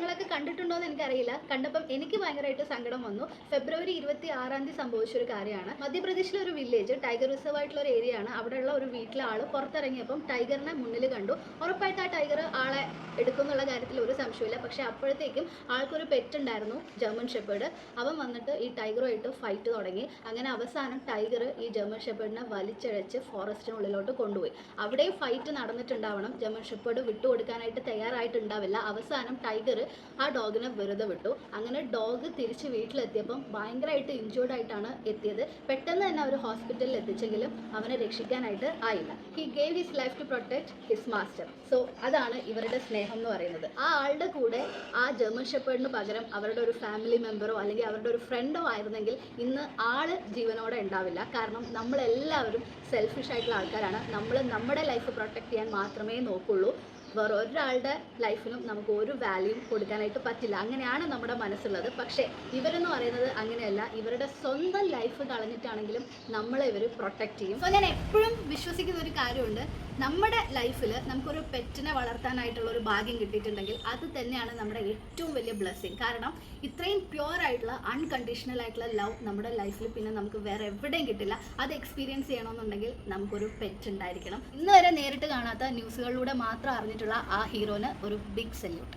നിങ്ങളൊക്കെ കണ്ടിട്ടുണ്ടോ എന്ന് എനിക്കറിയില്ല. കണ്ടപ്പം എനിക്ക് ഭയങ്കരമായിട്ട് സങ്കടം വന്നു. ഫെബ്രുവരി 26 സംഭവിച്ച ഒരു കാര്യമാണ്. മധ്യപ്രദേശിലെ ഒരു വില്ലേജ്, ടൈഗർ റിസർവ് ആയിട്ടുള്ള ഒരു ഏരിയ ആണ്. അവിടെയുള്ള ഒരു വീട്ടിലെ ആൾ പുറത്തിറങ്ങിയപ്പം ടൈഗറിനെ മുന്നിൽ കണ്ടു. ഉറപ്പായിട്ട് ആ ടൈഗർ ആളെ എടുക്കുമെന്നുള്ള കാര്യത്തിൽ ഒരു സംശയമില്ല. പക്ഷേ അപ്പോഴത്തേക്കും ആൾക്കൊരു പെറ്റ് ഉണ്ടായിരുന്നു, ജർമ്മൻ ഷെപ്പേർഡ്. അവൻ വന്നിട്ട് ഈ ടൈഗറുമായിട്ട് ഫൈറ്റ് തുടങ്ങി. അങ്ങനെ അവസാനം ടൈഗർ ഈ ജർമ്മൻ ഷെപ്പേർഡിനെ വലിച്ചഴച്ച് ഫോറസ്റ്റിനുള്ളിലോട്ട് കൊണ്ടുപോയി. അവിടെയും ഫൈറ്റ് നടന്നിട്ടുണ്ടാവണം. ജർമ്മൻ ഷെപ്പേർഡ് വിട്ടുകൊടുക്കാനായിട്ട് തയ്യാറായിട്ടുണ്ടാവില്ല. അവസാനം ടൈഗർ ആ ഡോഗിനെ വെറുതെ വിട്ടു. അങ്ങനെ ഡോഗ് തിരിച്ച് വീട്ടിലെത്തിയപ്പം ഭയങ്കരമായിട്ട് ഇഞ്ചേർഡ് ആയിട്ടാണ് എത്തിയത്. പെട്ടെന്ന് തന്നെ അവർ ഹോസ്പിറ്റലിൽ എത്തിച്ചെങ്കിലും അവനെ രക്ഷിക്കാനായിട്ട് ആയില്ല. He gave his life to protect his master. So അതാണ് ഇവരുടെ സ്നേഹം എന്ന് പറയുന്നത്. ആ ആളുടെ കൂടെ ആ ജർമ്മൻ ഷെപ്പേർഡിന് പകരം അവരുടെ ഒരു ഫാമിലി മെമ്പറോ അല്ലെങ്കിൽ അവരുടെ ഒരു ഫ്രണ്ടോ ആയിരുന്നെങ്കിൽ ഇന്ന് ആള് ജീവനോടെ ഉണ്ടാവില്ല. കാരണം നമ്മളെല്ലാവരും സെൽഫിഷ് ആയിട്ടുള്ള ആൾക്കാരാണ്. നമ്മൾ നമ്മുടെ ലൈഫ് പ്രൊട്ടക്ട് ചെയ്യാൻ മാത്രമേ നോക്കുള്ളൂ. വേറെ ഒരാളുടെ ലൈഫിനും നമുക്ക് ഒരു വാല്യൂ കൊടുക്കാനായിട്ട് പറ്റില്ല. അങ്ങനെയാണ് നമ്മുടെ മനസ്സുള്ളത്. പക്ഷേ ഇവരെന്ന് പറയുന്നത് അങ്ങനെയല്ല. ഇവരുടെ സ്വന്തം ലൈഫ് കളഞ്ഞിട്ടാണെങ്കിലും നമ്മളെ ഇവർ പ്രൊട്ടക്റ്റ് ചെയ്യും. അപ്പോൾ ഞാൻ എപ്പോഴും വിശ്വസിക്കുന്ന ഒരു കാര്യമുണ്ട്, നമ്മുടെ ലൈഫിൽ നമുക്കൊരു പെറ്റിനെ വളർത്താനായിട്ടുള്ള ഒരു ഭാഗ്യം കിട്ടിയിട്ടുണ്ടെങ്കിൽ അത് തന്നെയാണ് നമ്മുടെ ഏറ്റവും വലിയ ബ്ലെസ്സിങ്. കാരണം ഇത്രയും പ്യുവർ ആയിട്ടുള്ള അൺകണ്ടീഷണൽ ആയിട്ടുള്ള ലവ് നമ്മുടെ ലൈഫിൽ പിന്നെ നമുക്ക് വേറെ എവിടെയും കിട്ടില്ല. അത് എക്സ്പീരിയൻസ് ചെയ്യണമെന്നുണ്ടെങ്കിൽ നമുക്കൊരു പെറ്റ് ഉണ്ടായിരിക്കണം. ഇന്ന് വരെ നേരിട്ട് കാണാത്ത ന്യൂസുകളിലൂടെ മാത്രം അറിഞ്ഞിട്ടുള്ള ആ ഹീറോന് ഒരു ബിഗ് സല്യൂട്ട്.